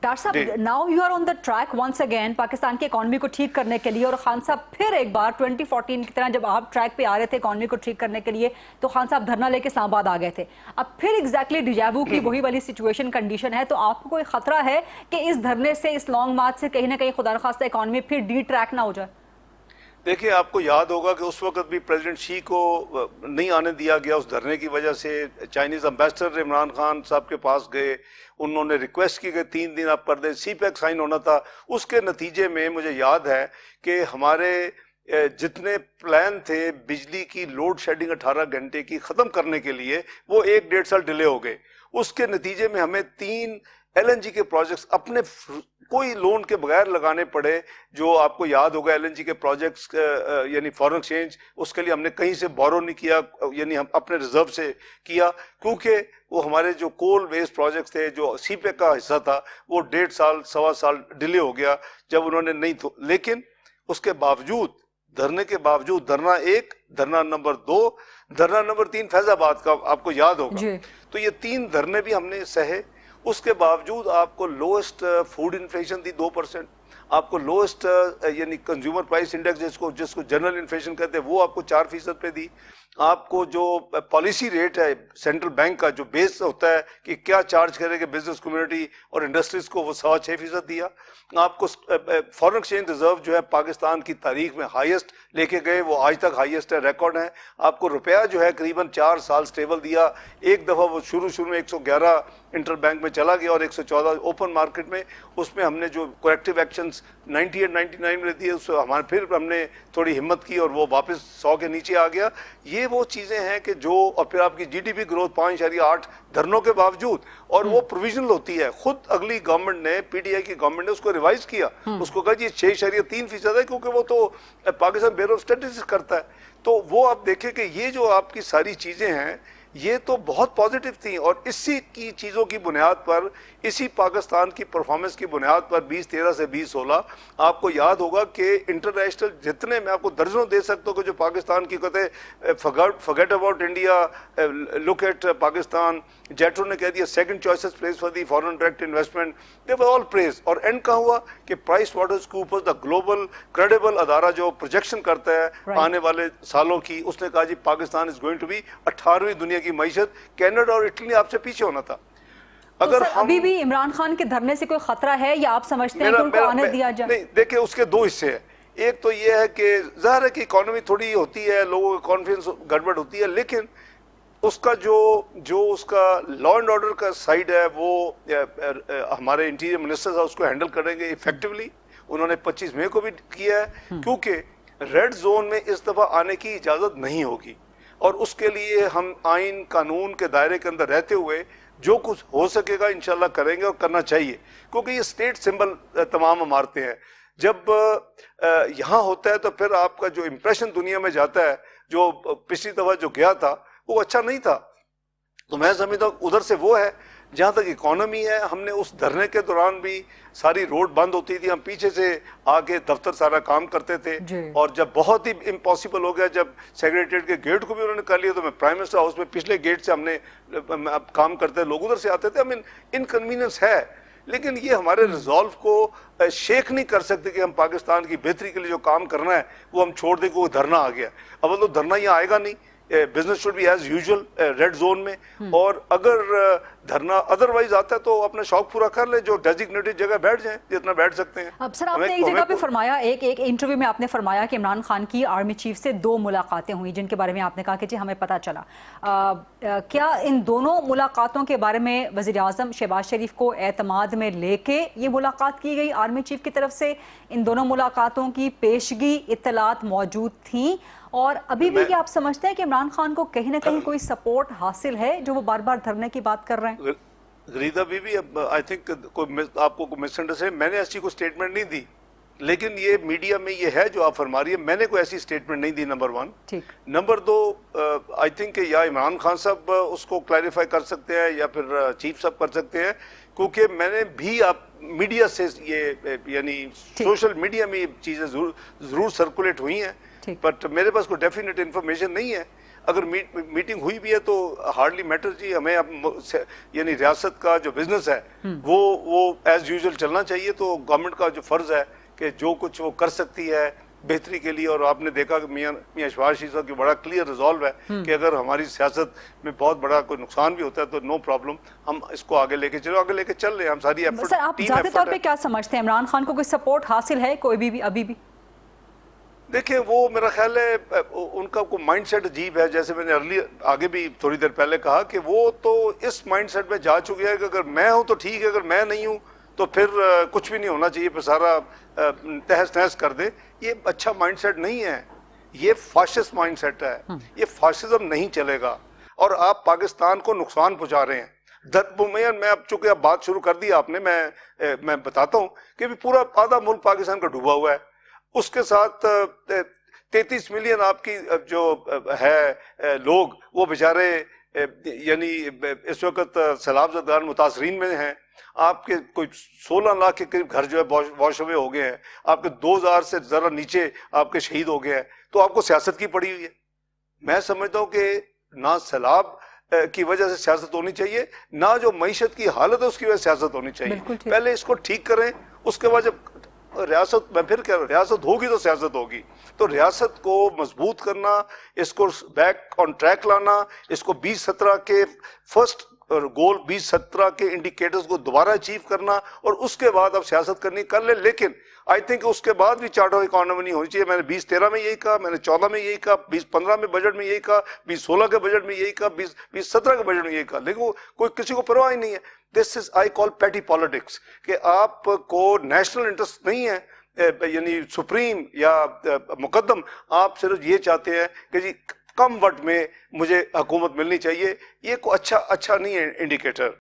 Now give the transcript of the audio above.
Doctor साहब, now you are on the track once again Pakistan की economy को ठीक करने के लिए, और खान साहब फिर एक बार 2014 की तरह जब आप ट्रैक पे आ रहे थे इकॉनमी को ठीक करने के लिए तो खान साहब धरना लेके इस्लामाबाद आ गए थे। अब फिर एग्जैक्टली डिजावू की वही वाली सिचुएशन कंडीशन है, तो आपको कोई खतरा है कि इस धरने से, इस लॉन्ग मार्च से कहीं ना कहीं खुदा न खास्ता इकॉनमी फिर डी ट्रैक ना हो जाए? देखिए, आपको याद होगा कि उस वक्त भी प्रेसिडेंट शी को नहीं आने दिया गया उस धरने की वजह से। चाइनीज एम्बेसडर इमरान खान साहब के पास गए, उन्होंने रिक्वेस्ट की कि 3 दिन आप कर दें, सीपैक साइन होना था। उसके नतीजे में मुझे याद है कि हमारे जितने प्लान थे बिजली की लोड शेडिंग 18 घंटे की ख़त्म करने के लिए, वो 1-1.5 साल डिले हो गए। उसके नतीजे में हमें 3 LNG के प्रोजेक्ट्स अपने कोई लोन के बगैर लगाने पड़े। जो आपको याद होगा LNG के प्रोजेक्ट्स यानी फॉरेन एक्सचेंज, उसके लिए हमने कहीं से बोरो नहीं किया, यानी हम अपने रिजर्व से किया, क्योंकि वो हमारे जो कोल बेस्ड प्रोजेक्ट्स थे, जो सीपैक का हिस्सा था, वो 1.5 साल 1.25 साल डिले हो गया जब उन्होंने नहीं तो। लेकिन उसके बावजूद, धरने के बावजूद, धरना 1, धरना नंबर 2, धरना नंबर 3 फैजाबाद का आपको याद होगा, तो ये 3 धरने भी हमने सहे। उसके बावजूद आपको लोएस्ट फूड इन्फ्लेशन दी 2%, आपको लोएस्ट यानी कंज्यूमर प्राइस इंडेक्स जिसको जनरल इन्फ्लेशन कहते हैं वो आपको 4% पे दी। आपको जो पॉलिसी रेट है सेंट्रल बैंक का, जो बेस होता है कि क्या चार्ज करेंगे बिजनेस कम्युनिटी और इंडस्ट्रीज को, वो 6.25% दिया। आपको फॉरेन एक्सचेंज रिजर्व जो है पाकिस्तान की तारीख में हाईएस्ट लेके गए, वो आज तक हाईएस्ट है, रिकॉर्ड है। आपको रुपया जो है करीबन 4 साल स्टेबल दिया। एक दफ़ा वो शुरू में 111 इंटर बैंक में चला गया और 114 ओपन मार्केट में। उसमें हमने जो करेक्टिव एक्शंस 98-99 में दिए, उससे हमारे फिर हमने थोड़ी हिम्मत की और वो वापस 100 के नीचे आ गया। ये वो चीज़ें हैं कि जो, और फिर आपकी GDP ग्रोथ 5.8 धरनों के बावजूद, और वो प्रोविजनल होती है। खुद अगली गवर्नमेंट ने, PTI की गवर्नमेंट ने उसको रिवाइज किया, उसको कहा जी 6.3% है, क्योंकि वो तो पाकिस्तान ब्यूरो ऑफ स्टैटिस्टिक्स करता है। तो वो आप देखें कि ये जो आपकी सारी चीज़ें हैं ये तो बहुत पॉजिटिव थी, और इसी की चीज़ों की बुनियाद पर, इसी पाकिस्तान की परफॉर्मेंस की बुनियाद पर 2013 से 2016 आपको याद होगा कि इंटरनेशनल जितने, मैं आपको दर्जनों दे सकता हूँ कि जो पाकिस्तान की कहते forget about India, look at Pakistan, JETRO ने कह दिया second choices place for the foreign direct investment, they were all praise. और एंड का हुआ कि Price Waters Coopers, the global credible अदारा जो प्रोजेक्शन करता है आने वाले सालों की, उसने कहा जी Pakistan is going to be 18वीं दुनिया की मईशत। कनाडा और इटली ने आपसे पीछे होना था। अगर तो अभी भी इमरान खान के धरने से कोई खतरा है, या आप समझते हैं कि उनको आने दिया जाए? नहीं, देखिए उसके 2 हिस्से हैं। एक तो ये है कि जाहिर है कि इकोनॉमी थोड़ी होती है, लोगों का कॉन्फिडेंस गड़बड़ होती है, लेकिन उसका जो उसका लॉ एंड ऑर्डर का साइड है, वो हमारे इंटीरियर मिनिस्टर साहब उसको हैंडल करेंगे इफेक्टिवली। उन्होंने 25 मई को भी किया है, क्योंकि रेड जोन में इस दफा आने की इजाजत नहीं होगी, और उसके लिए हम आइन कानून के दायरे के अंदर रहते हुए जो कुछ हो सकेगा इंशाल्लाह करेंगे, और करना चाहिए, क्योंकि ये स्टेट सिंबल तमाम इमारतें हैं। जब यहाँ होता है तो फिर आपका जो इम्प्रेशन दुनिया में जाता है, जो पिछली दफा जो गया था वो अच्छा नहीं था। तो मैं समझता हूँ उधर से वो है। जहाँ तक इकोनॉमी है, हमने उस धरने के दौरान भी सारी रोड बंद होती थी, हम पीछे से आके दफ्तर सारा काम करते थे, और जब बहुत ही इम्पॉसिबल हो गया, जब सेक्रेटरीट के गेट को भी उन्होंने कर लिया, तो मैं प्राइम मिनिस्टर हाउस में पिछले गेट से हमने काम करते, लोग उधर से आते थे। हमें इनकन्वीनियंस है, लेकिन ये हमारे रिजॉल्व को शेक नहीं कर सकते कि हम पाकिस्तान की बेहतरी के लिए जो काम करना है वो हम छोड़ दें, कोई धरना आ गया। अब तो धरना यहाँ आएगा नहीं, business should be as usual red zone में, और अगर धरना अदरवाइज आता है तो अपना शौक पूरा कर ले, जो डेजिग्नेटेड जगह बैठ जाएं जितना बैठ सकते हैं। अब सर, आपने एक जगह पे फरमाया, एक इंटरव्यू में आपने फरमाया कि इमरान खान की आर्मी चीफ से 2 मुलाकातें हुई, जिनके बारे में आपने कहा कि जी हमें पता चला। क्या इन दोनों मुलाकातों के बारे में वज़ीर आज़म शहबाज शरीफ को एतमाद में लेके ये मुलाकात की गई आर्मी चीफ की तरफ से? इन दोनों मुलाकातों की पेशगी इत्तलात मौजूद थी, और अभी भी क्या आप समझते हैं कि इमरान खान को कहीं ना कहीं कोई सपोर्ट हासिल है जो वो बार बार धरने की बात कर रहे हैं? गरीदा बीबी, आई थिंक आपको मिसअंडरस्टैंड, मैंने ऐसी कोई स्टेटमेंट नहीं दी, लेकिन ये मीडिया में ये है जो आप फरमा रही है, मैंने कोई ऐसी स्टेटमेंट नहीं दी, नंबर 1। नंबर 2, आई थिंक या इमरान खान साहब उसको क्लैरिफाई कर सकते हैं या फिर चीफ साहब कर सकते हैं, क्योंकि मैंने भी आप मीडिया से ये, यानी सोशल मीडिया में ये चीज़ें जरूर सर्कुलेट हुई हैं, बट मेरे पास कोई डेफिनेट इन्फॉर्मेशन नहीं है। اگر میٹنگ ہوئی بھی ہے تو ہارڈلی میٹر جی. ہمیں اب یعنی ریاست کا جو بزنس ہے وہ ایز یوزول چلنا چاہیے. تو گورنمنٹ کا جو فرض ہے کہ جو کچھ وہ کر سکتی ہے بہتری کے لیے. اور آپ نے دیکھا کہ میاں اشفاق شہید صاحب کی بڑا کلیئر ریزالو ہے کہ اگر ہماری سیاست میں بہت بڑا کوئی نقصان بھی ہوتا ہے تو نو پرابلم, ہم اس کو آگے لے کے چل رہے ہیں. ہم ساری ایفرٹ. سر آپ ذاتی طور پہ کیا سمجھتے ہیں, عمران خان کو کوئی سپورٹ حاصل ہے کوئی بھی ابھی بھی؟ دیکھیں وہ میرا خیال ہے ان کا کوئی مائنڈ سیٹ عجیب ہے. جیسے میں نے آگے بھی تھوڑی دیر پہلے کہا کہ وہ تو اس مائنڈ سیٹ میں جا چکے ہیں کہ اگر میں ہوں تو ٹھیک ہے, اگر میں نہیں ہوں تو پھر کچھ بھی نہیں ہونا چاہیے, پھر سارا تہس نہس کر دے. یہ اچھا مائنڈ سیٹ نہیں ہے, یہ فاشسٹ مائنڈ سیٹ ہے. یہ فاشزم نہیں چلے گا اور آپ پاکستان کو نقصان پہنچا رہے ہیں. میں اب چونکہ اب بات شروع کر دی آپ نے, میں بتاتا ہوں کہ پورا آدھا ملک پاکستان کا ڈوبا ہوا ہے. اس کے ساتھ 33 ملین آپ کی جو ہے لوگ وہ بیچارے یعنی اس وقت سیلاب زدگان متاثرین میں ہیں. آپ کے کوئی 16 لاکھ کے قریب گھر جو ہے واش اوے ہو گئے ہیں. آپ کے 2000 سے ذرا نیچے آپ کے شہید ہو گئے ہیں. تو آپ کو سیاست کی پڑی ہوئی ہے. میں سمجھتا ہوں کہ نہ سیلاب کی وجہ سے سیاست ہونی چاہیے, نہ جو معیشت کی حالت ہے اس کی وجہ سے سیاست ہونی چاہیے. پہلے اس کو ٹھیک کریں, اس کے بعد جب ریاست, میں پھر کہہ رہا ہوں ریاست ہوگی تو سیاست ہوگی. تو ریاست کو مضبوط کرنا, اس کو بیک آن ٹریک لانا, اس کو 2017 کے فرسٹ گول 2017 کے انڈیکیٹرز کو دوبارہ اچیو کرنا, اور اس کے بعد اب سیاست کرنی کر لیں. لیکن آئی تھنک اس کے بعد بھی چارٹر اکانومی نہیں ہونی چاہیے. میں نے 2013 میں یہی کہا, میں نے 14 میں یہی کہا, 2015 میں بجٹ میں یہی کہا, 2016 کے بجٹ میں یہی کہا, 2017 کے بجٹ میں یہی کہا, لیکن وہ کوئی کسی کو پرواہ ہی نہیں ہے. دس از آئی کال پیٹی پالیٹکس, کہ آپ کو نیشنل انٹرسٹ نہیں ہے یعنی سپریم یا مقدم, آپ صرف یہ چاہتے ہیں کہ جی کم وقت میں مجھے حکومت ملنی چاہیے. یہ کوئی اچھا نہیں ہے انڈیکیٹر.